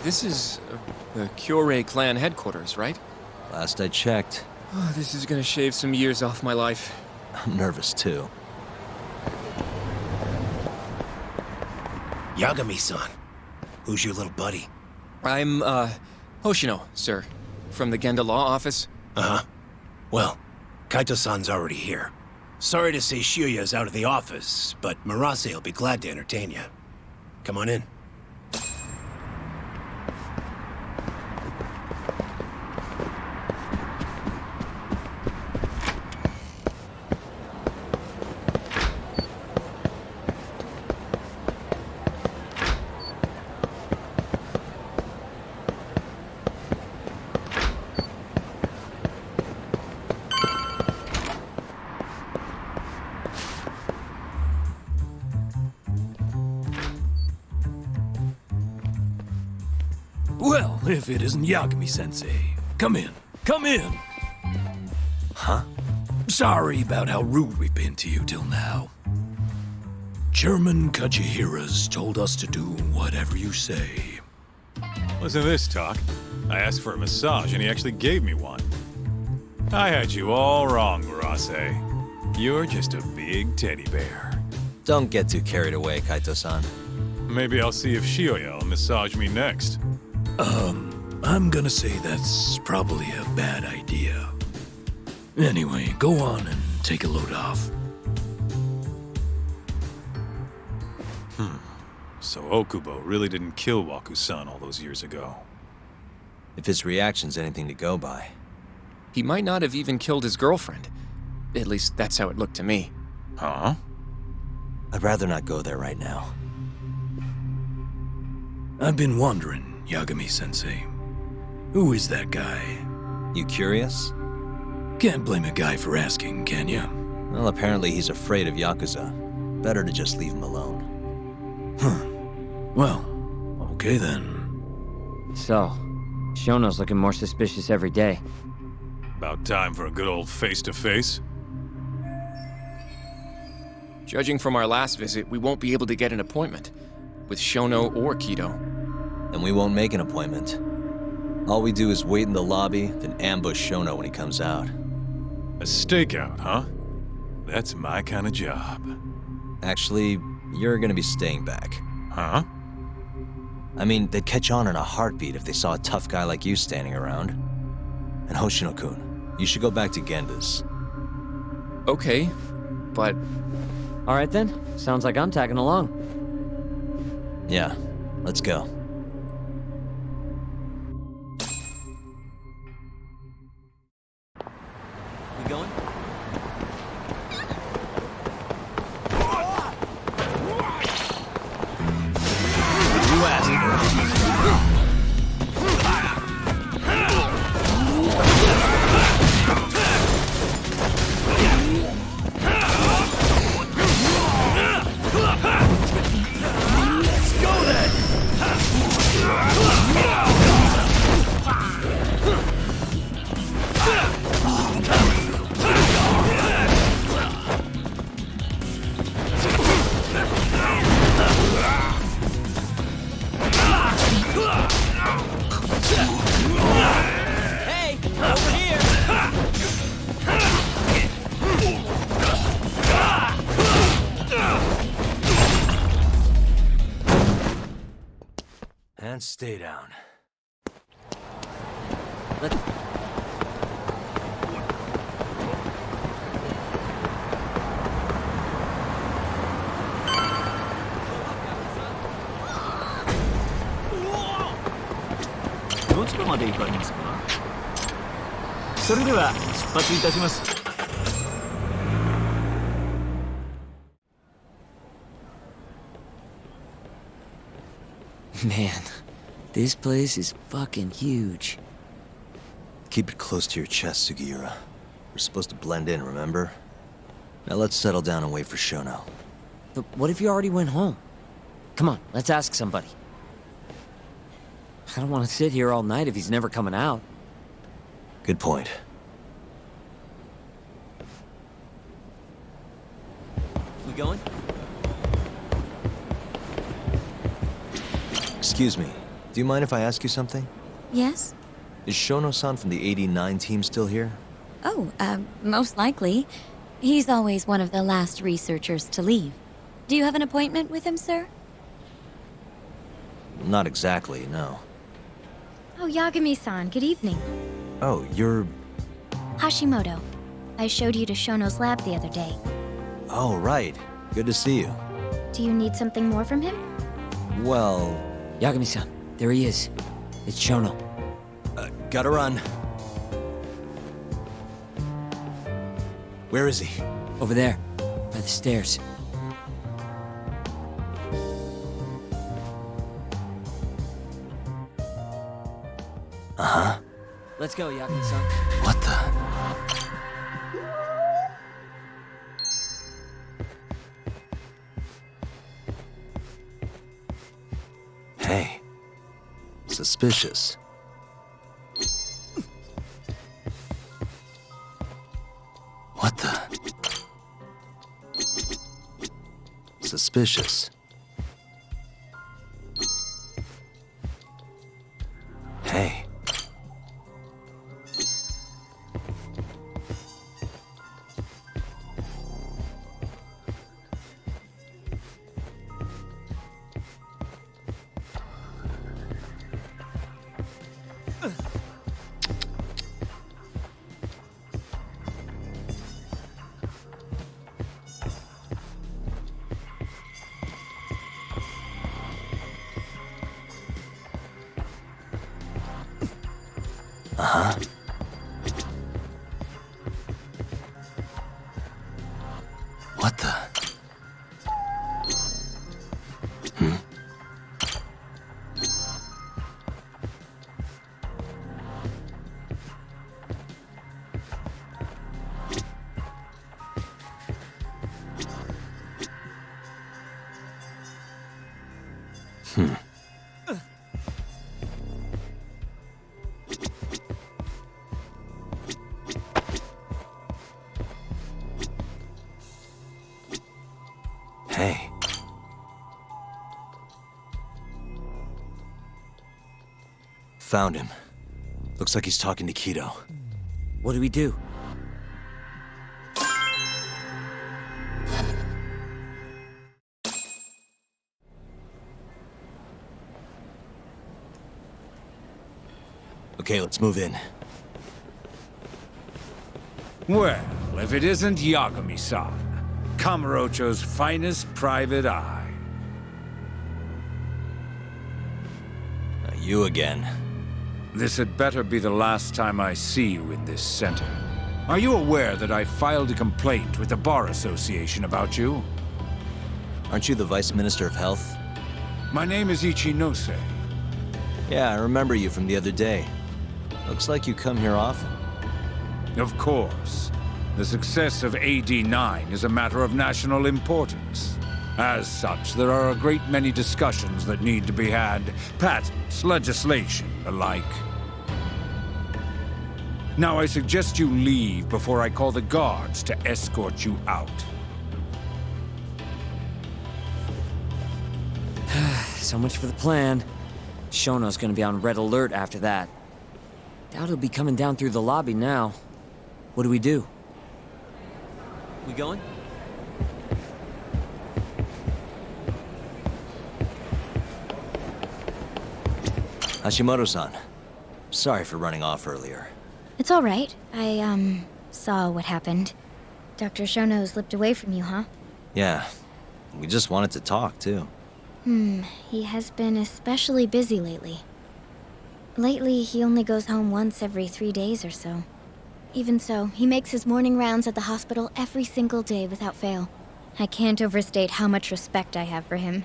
This is the Kyorei clan headquarters, right? Last I checked. Oh, this is gonna shave some years off my life. I'm nervous too. Yagami-san. Who's your little buddy? I'm, Hoshino, sir. From the Genda Law Office. Uh-huh. Well, Kaito-san's already here. Sorry to say Shiuya's out of the office, but Murase will be glad to entertain you. Come on in. Well, if it isn't Yagami-sensei. Come in. Come in! Huh? Sorry about how rude we've been to you till now. Chairman Kajihira's told us to do whatever you say. Listen to this talk. I asked for a massage and he actually gave me one. I had you all wrong, Murase. You're just a big teddy bear. Don't get too carried away, Kaito-san. Maybe I'll see if Shiuya will massage me next. I'm gonna say that's probably a bad idea. Anyway, go on and take a load off. So Okubo really didn't kill Waku-san all those years ago. If his reaction's anything to go by. He might not have even killed his girlfriend. At least that's how it looked to me. Huh? I'd rather not go there right now. I've been wondering, Yagami-sensei. Who is that guy? You curious? Can't blame a guy for asking, can ya? Well, apparently he's afraid of Yakuza. Better to just leave him alone. Well, okay then. So, Shono's looking more suspicious every day. About time for a good old face-to-face. Judging from our last visit, we won't be able to get an appointment with Shono or Kido. And we won't make an appointment. All we do is wait in the lobby, then ambush Shono when he comes out. A stakeout, huh? That's my kind of job. Actually, you're gonna be staying back. Huh? I mean, they'd catch on in a heartbeat if they saw a tough guy like you standing around. And Hoshino-kun, you should go back to Genda's. Okay, but All right then, sounds like I'm tagging along. Yeah, let's go. We going? You asked. Hey, over here! And stay down. Let's... Man, this place is fucking huge. Keep it close to your chest, Sugiura. We're supposed to blend in, remember? Now let's settle down and wait for Shono. But what if you already went home? Come on, let's ask somebody. I don't want to sit here all night if he's never coming out. Good point. We going? Excuse me. Do you mind if I ask you something? Yes? Is Shono-san from the 89 team still here? Oh, most likely. He's always one of the last researchers to leave. Do you have an appointment with him, sir? Not exactly, no. Oh, Yagami-san, good evening. Oh, you're... Hashimoto. I showed you to Shono's lab the other day. Oh, right. Good to see you. Do you need something more from him? Well... Yagami-san, there he is. It's Shono. Gotta run. Where is he? Over there, by the stairs. Uh-huh. Let's go, Yagami-san. What the... Hey. Suspicious. What the... Suspicious. Hey. Uh-huh. What the... Hmm? Hmm. Hey. Found him. Looks like he's talking to Kido. What do we do? Okay, let's move in. Well, if it isn't Yagami-san, Kamurocho's finest private eye. You again. This had better be the last time I see you in this center. Are you aware that I filed a complaint with the Bar Association about you? Aren't you the Vice Minister of Health? My name is Ichinose. Yeah, I remember you from the other day. Looks like you come here often. Of course. The success of AD9 is a matter of national importance. As such, there are a great many discussions that need to be had. Patents, legislation, the like. Now I suggest you leave before I call the guards to escort you out. So much for the plan. Shono's gonna be on red alert after that. Doubt he'll be coming down through the lobby now. What do we do? We going? Hashimoto-san. Sorry for running off earlier. It's all right. I, saw what happened. Dr. Shono slipped away from you, huh? Yeah. We just wanted to talk, too. He has been especially busy lately. Lately, he only goes home once every 3 days or so. Even so, he makes his morning rounds at the hospital every single day without fail. I can't overstate how much respect I have for him.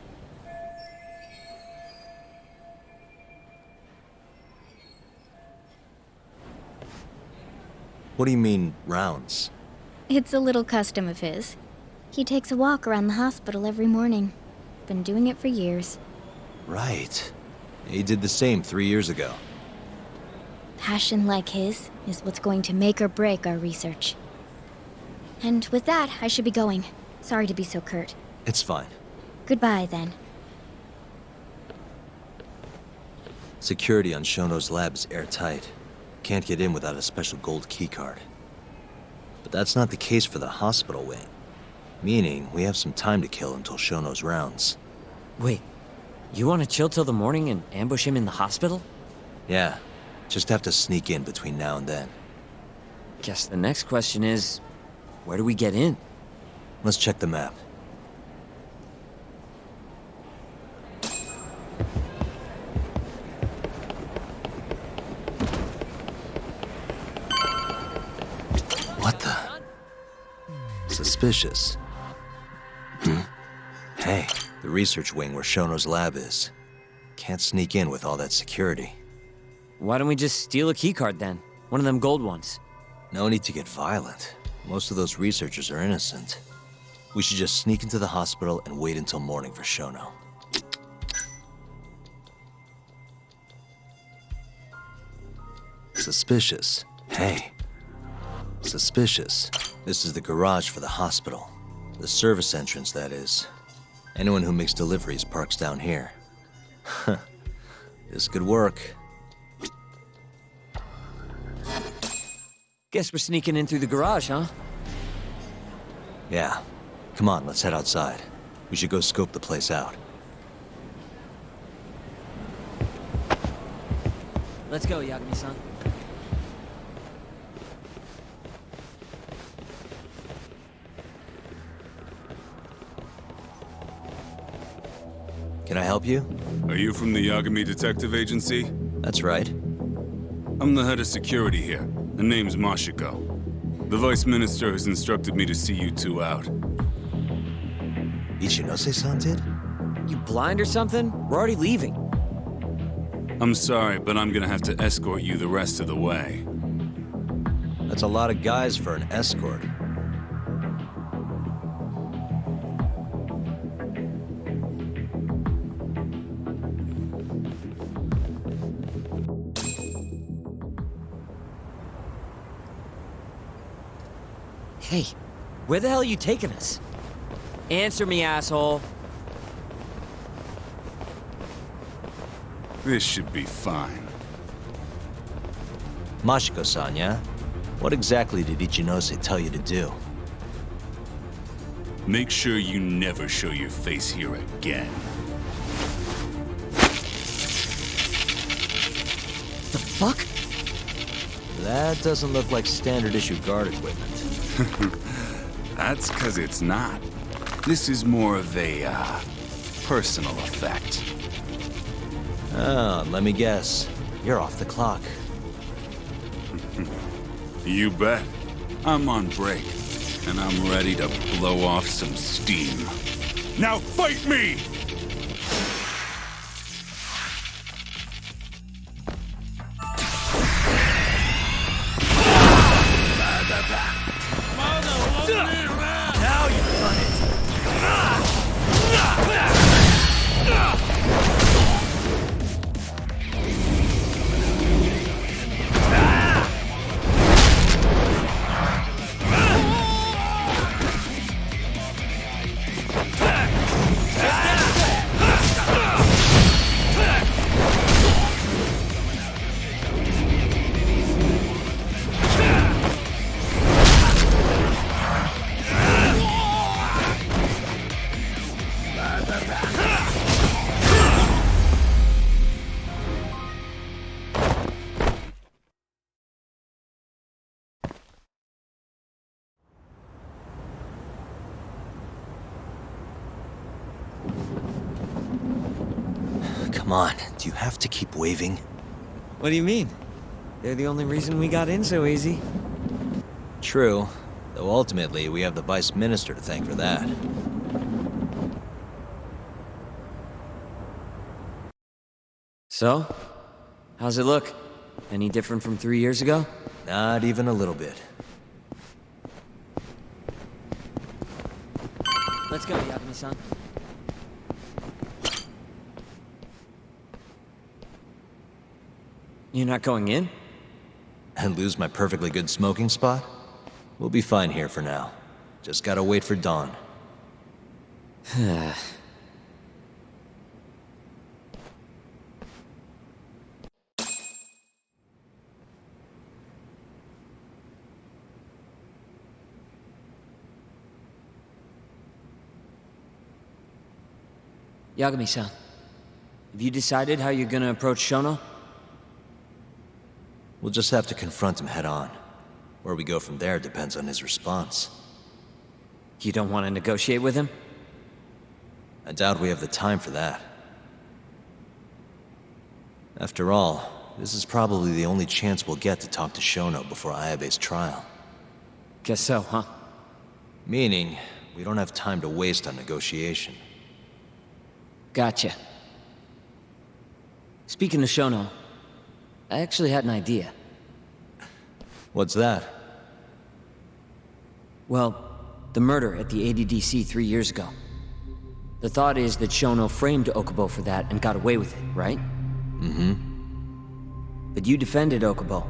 What do you mean, rounds? It's a little custom of his. He takes a walk around the hospital every morning. Been doing it for years. Right. He did the same 3 years ago. Passion like his is what's going to make or break our research. And with that, I should be going. Sorry to be so curt. It's fine. Goodbye, then. Security on Shono's lab is airtight. Can't get in without a special gold keycard. But that's not the case for the hospital wing. Meaning, we have some time to kill until Shono's rounds. Wait, you want to chill till the morning and ambush him in the hospital? Yeah, just have to sneak in between now and then. Guess the next question is, where do we get in? Let's check the map. What the? Suspicious. Hey, the research wing where Shono's lab is. Can't sneak in with all that security. Why don't we just steal a keycard then? One of them gold ones. No need to get violent. Most of those researchers are innocent. We should just sneak into the hospital and wait until morning for Shono. Suspicious. Hey. Suspicious. This is the garage for the hospital. The service entrance, that is. Anyone who makes deliveries parks down here. This could work. Guess we're sneaking in through the garage, huh? Yeah. Come on, let's head outside. We should go scope the place out. Let's go, Yagami-san. Can I help you? Are you from the Yagami Detective Agency? That's right. I'm the head of security here. The name's Mashiko. The Vice Minister has instructed me to see you two out. Ichinose-san did? You blind or something? We're already leaving. I'm sorry, but I'm gonna have to escort you the rest of the way. That's a lot of guys for an escort. Hey, where the hell are you taking us? Answer me, asshole. This should be fine. Mashiko-san, yeah? What exactly did Ichinose tell you to do? Make sure you never show your face here again. The fuck? That doesn't look like standard issue guard equipment. That's 'cause it's not. This is more of a, personal effect. Oh, let me guess. You're off the clock. You bet. I'm on break, and I'm ready to blow off some steam. Now fight me! Now you've done it! Come on, do you have to keep waving? What do you mean? They're the only reason we got in so easy. True, though ultimately we have the Vice Minister to thank for that. So? How's it look? Any different from 3 years ago? Not even a little bit. Let's go, Yagami-san. You're not going in? And lose my perfectly good smoking spot? We'll be fine here for now. Just gotta wait for dawn. Yagami-san, have you decided how you're gonna approach Shono? We'll just have to confront him head on. Where we go from there depends on his response. You don't want to negotiate with him? I doubt we have the time for that. After all, this is probably the only chance we'll get to talk to Shono before Ayabe's trial. Guess so, huh? Meaning, we don't have time to waste on negotiation. Gotcha. Speaking of Shono, I actually had an idea. What's that? Well, the murder at the ADDC 3 years ago. The thought is that Shono framed Okubo for that and got away with it, right? Mm-hmm. But you defended Okubo,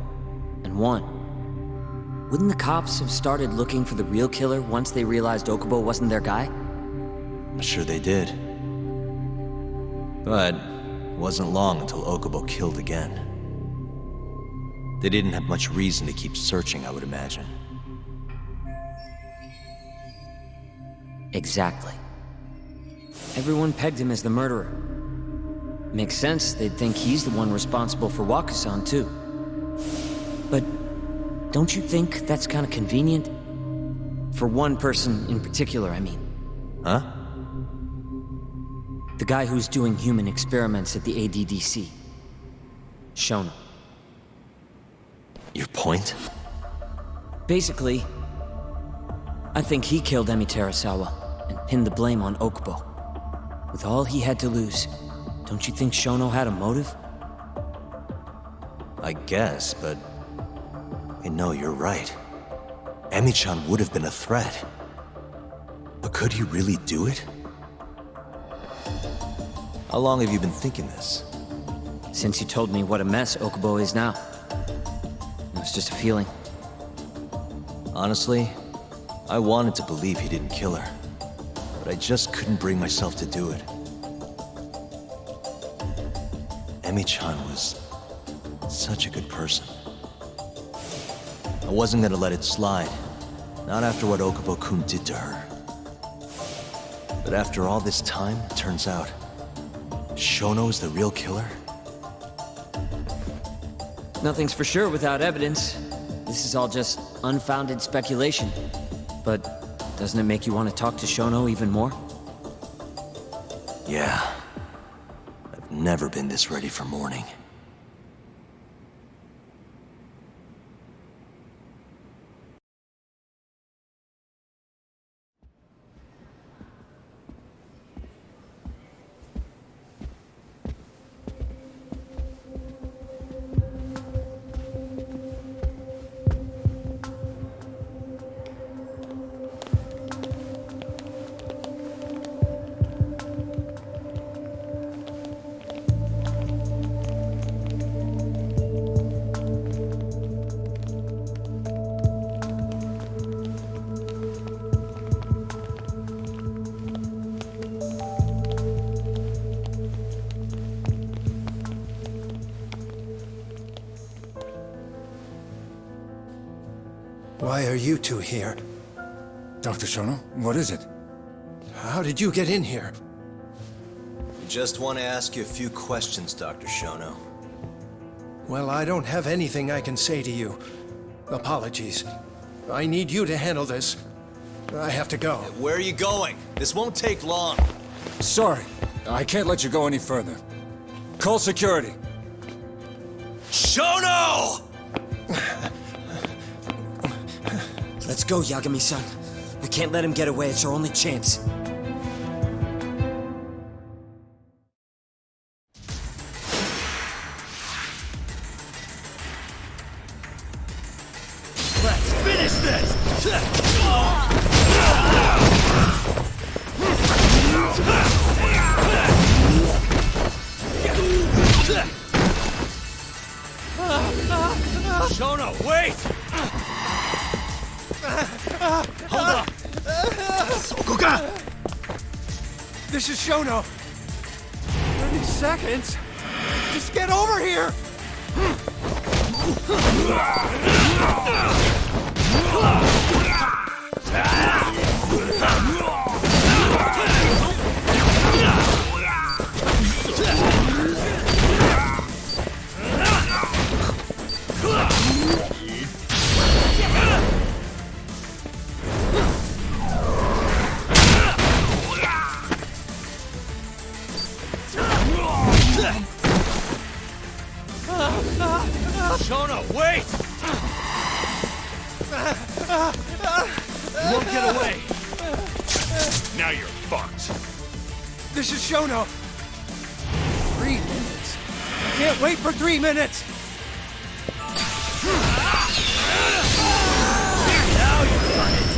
and won. Wouldn't the cops have started looking for the real killer once they realized Okubo wasn't their guy? I'm sure they did. But it wasn't long until Okubo killed again. They didn't have much reason to keep searching, I would imagine. Exactly. Everyone pegged him as the murderer. Makes sense, they'd think he's the one responsible for Wakusan, too. But don't you think that's kind of convenient? For one person in particular, I mean. Huh? The guy who's doing human experiments at the ADDC. Shono. Your point? Basically, I think he killed Emi Terasawa and pinned the blame on Okubo. With all he had to lose, don't you think Shono had a motive? I guess, but... Hey, no, you're right. Emi-chan would have been a threat. But could he really do it? How long have you been thinking this? Since you told me what a mess Okubo is now. It was just a feeling. Honestly, I wanted to believe he didn't kill her. But I just couldn't bring myself to do it. Emi-chan was such a good person. I wasn't gonna let it slide. Not after what Okubo-kun did to her. But after all this time, it turns out Shono is the real killer? Nothing's for sure without evidence. This is all just unfounded speculation. But doesn't it make you want to talk to Shono even more? Yeah. I've never been this ready for morning. Why are you two here? Dr. Shono, what is it? How did you get in here? We just want to ask you a few questions, Dr. Shono. Well, I don't have anything I can say to you. Apologies. I need you to handle this. I have to go. Where are you going? This won't take long. Sorry, I can't let you go any further. Call security. Shono! Let's go, Yagami-san. We can't let him get away. It's our only chance. Let's finish this! Shono, wait! Hold up! This is Shono. 30 seconds. Just get over here. Shono, wait! You won't get away. Now you're fucked. This is Shono. 3 minutes. I can't wait for 3 minutes. Now you've done it.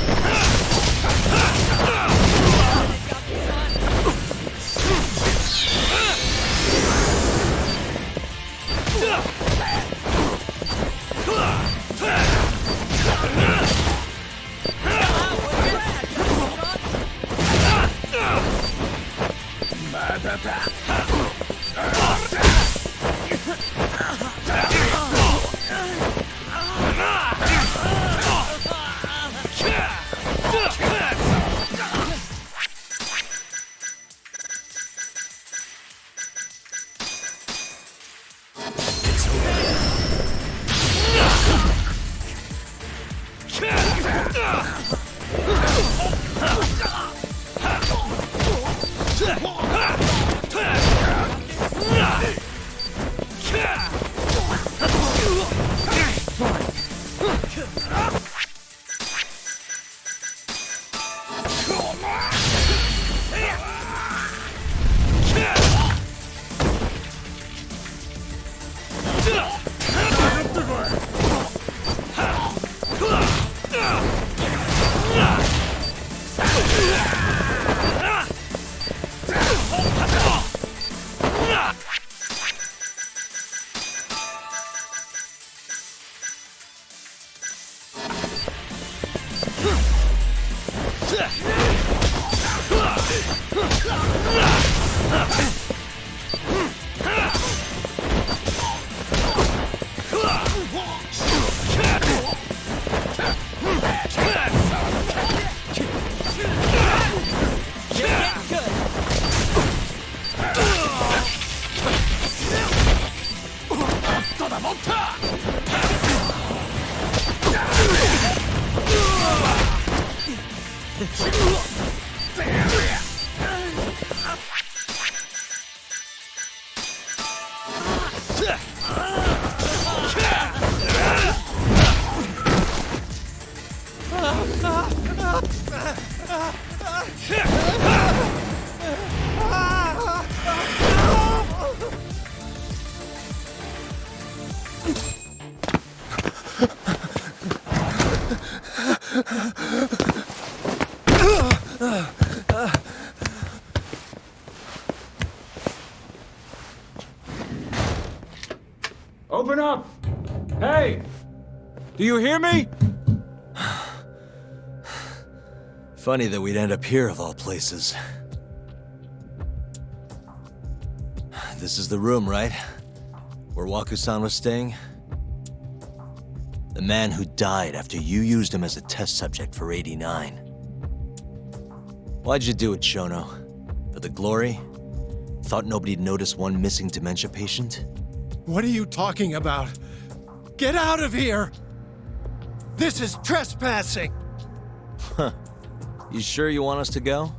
Open up! Hey! Do you hear me? Funny that we'd end up here of all places. This is the room, right? Where Waku-san was staying? The man who died after you used him as a test subject for 89. Why'd you do it, Shono? For the glory? Thought nobody'd notice one missing dementia patient? What are you talking about? Get out of here! This is trespassing! Huh. You sure you want us to go?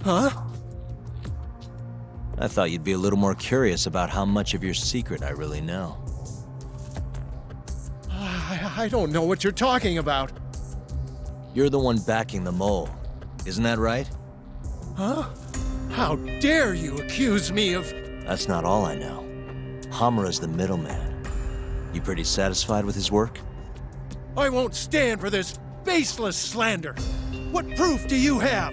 Huh? I thought you'd be a little more curious about how much of your secret I really know. I don't know what you're talking about. You're the one backing the mole, isn't that right? Huh? How dare you accuse me of... That's not all I know. Hamura's the middleman. You pretty satisfied with his work? I won't stand for this baseless slander. What proof do you have?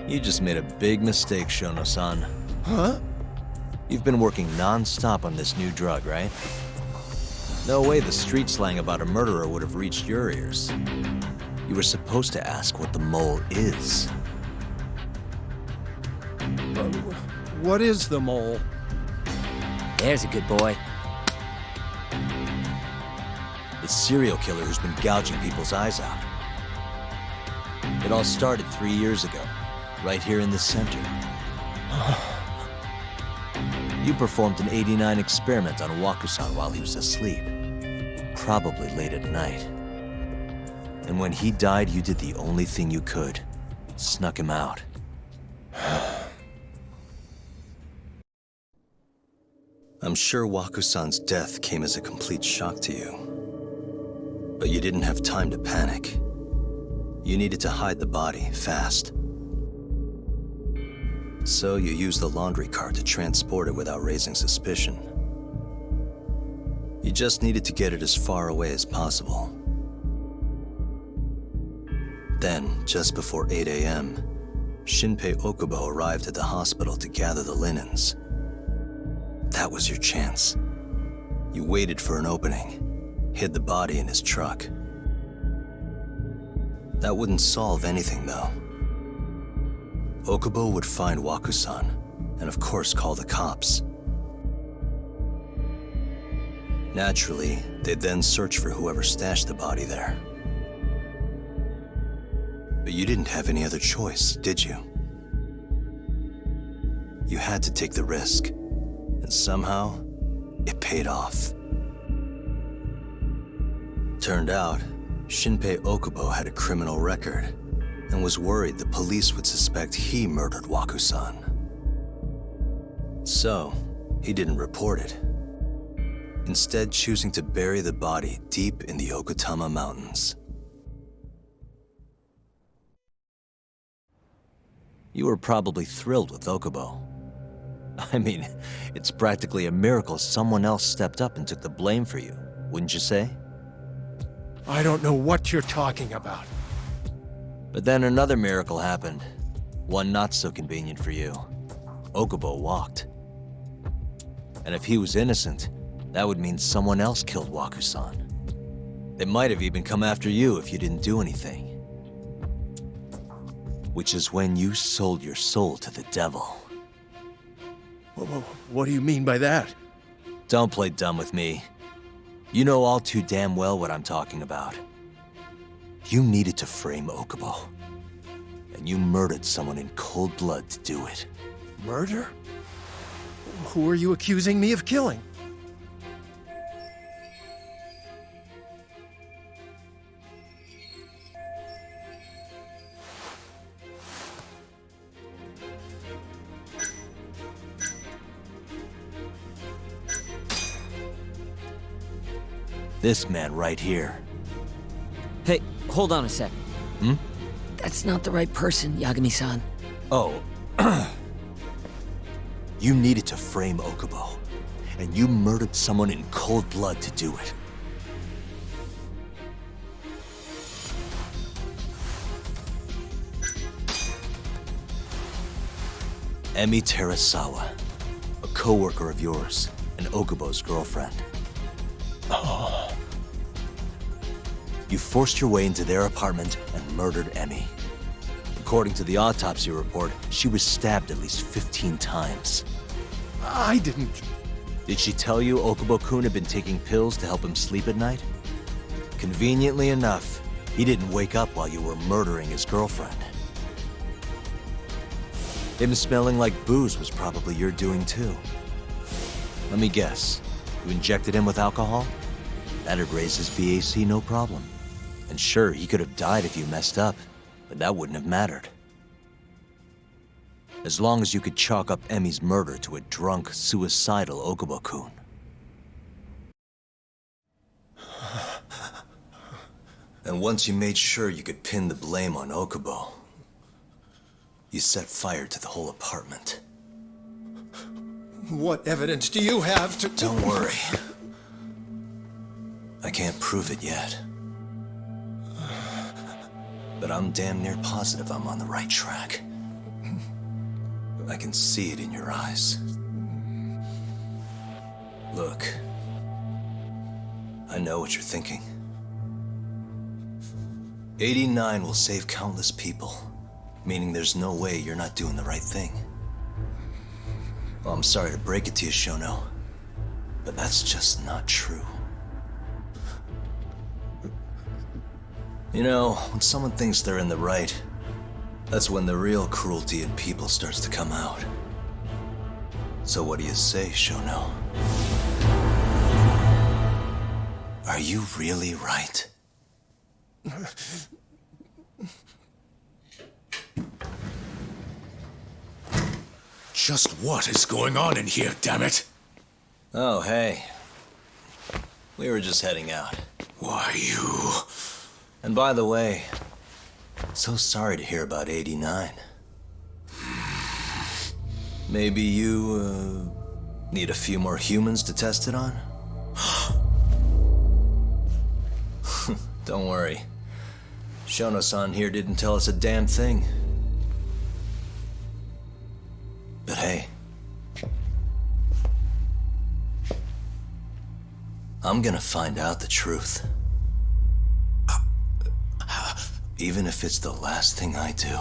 You just made a big mistake, Shono-san. Huh? You've been working non-stop on this new drug, right? No way the street slang about a murderer would have reached your ears. You were supposed to ask what the mole is. What is the mole? There's a good boy. The serial killer who's been gouging people's eyes out. It all started 3 years ago, right here in the center. You performed an 89 experiment on Waku-san while he was asleep. Probably late at night. And when he died, you did the only thing you could. Snuck him out. I'm sure Waku-san's death came as a complete shock to you. But you didn't have time to panic. You needed to hide the body fast. So you used the laundry cart to transport it without raising suspicion. You just needed to get it as far away as possible. Then, just before 8 a.m., Shinpei Okubo arrived at the hospital to gather the linens. That was your chance. You waited for an opening, hid the body in his truck. That wouldn't solve anything, though. Okubo would find Waku-san, and of course call the cops. Naturally, they'd then search for whoever stashed the body there. But you didn't have any other choice, did you? You had to take the risk, and somehow, it paid off. Turned out, Shinpei Okubo had a criminal record, and was worried the police would suspect he murdered Waku-san. So, he didn't report it, instead choosing to bury the body deep in the Okutama Mountains. You were probably thrilled with Okubo. I mean, it's practically a miracle someone else stepped up and took the blame for you, wouldn't you say? I don't know what you're talking about. But then another miracle happened. One not so convenient for you. Okubo walked. And if he was innocent, that would mean someone else killed Waku-san. They might have even come after you if you didn't do anything. Which is when you sold your soul to the devil. What do you mean by that? Don't play dumb with me. You know all too damn well what I'm talking about. You needed to frame Okubo. And you murdered someone in cold blood to do it. Murder? Who are you accusing me of killing? This man right here. Hey, hold on a sec. Hmm? That's not the right person, Yagami-san. Oh. You needed to frame Okubo, and you murdered someone in cold blood to do it. Emi Terasawa, a co-worker of yours, and Okubo's girlfriend. Oh. You forced your way into their apartment and murdered Emi. According to the autopsy report, she was stabbed at least 15 times. I didn't... Did she tell you Okubo-kun had been taking pills to help him sleep at night? Conveniently enough, he didn't wake up while you were murdering his girlfriend. Him smelling like booze was probably your doing too. Let me guess. You injected him with alcohol? That'd raise his BAC no problem. And sure, he could have died if you messed up, but that wouldn't have mattered. As long as you could chalk up Emi's murder to a drunk, suicidal Okubo-kun. And once you made sure you could pin the blame on Okubo, you set fire to the whole apartment. What evidence do you have to... Don't worry. I can't prove it yet. But I'm damn near positive I'm on the right track. I can see it in your eyes. Look, I know what you're thinking. 89 will save countless people, meaning there's no way you're not doing the right thing. Well, I'm sorry to break it to you, Shono, but that's just not true. You know, when someone thinks they're in the right, that's when the real cruelty in people starts to come out. So what do you say, Shono? Are you really right? Just what is going on in here, damn it? Oh, hey. We were just heading out. Why, you... And by the way, so sorry to hear about 89. Maybe you, need a few more humans to test it on? Don't worry. Shono-san here didn't tell us a damn thing. But hey, I'm gonna find out the truth. Even if it's the last thing I do.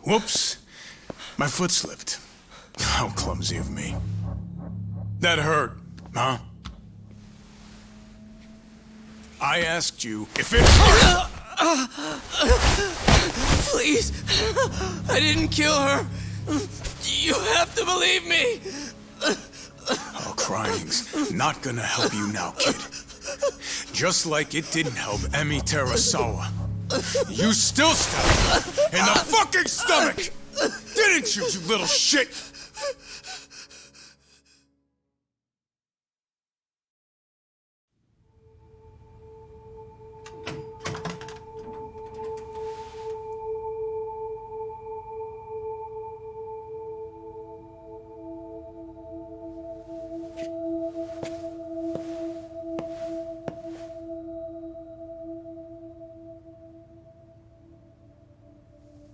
Whoops. My foot slipped. How clumsy of me. That hurt, huh? I asked you if it hurt! Please! I didn't kill her! You have to believe me! Oh, crying's not gonna help you now, kid. Just like it didn't help Emi Terasawa. You still stabbed her in the fucking stomach! Didn't you, you little shit?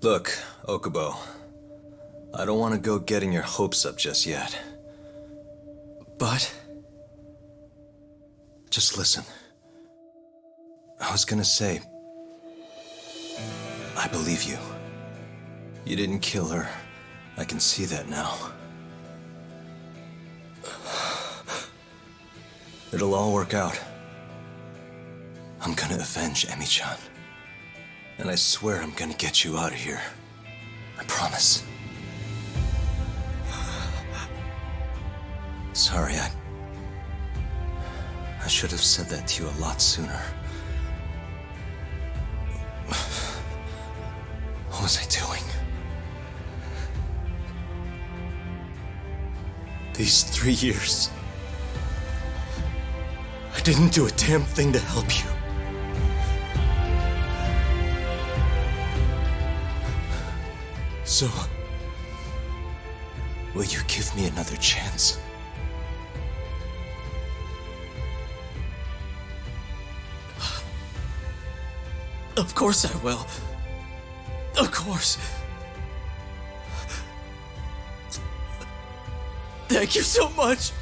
Look, Okubo, I don't want to go getting your hopes up just yet. But... just listen. I was gonna say... I believe you. You didn't kill her. I can see that now. It'll all work out. I'm gonna avenge Emi-chan. And I swear I'm gonna get you out of here. I promise. Sorry, I should have said that to you a lot sooner. What was I doing? These 3 years, I didn't do a damn thing to help you. So, will you give me another chance? Of course I will. Of course. Thank you so much.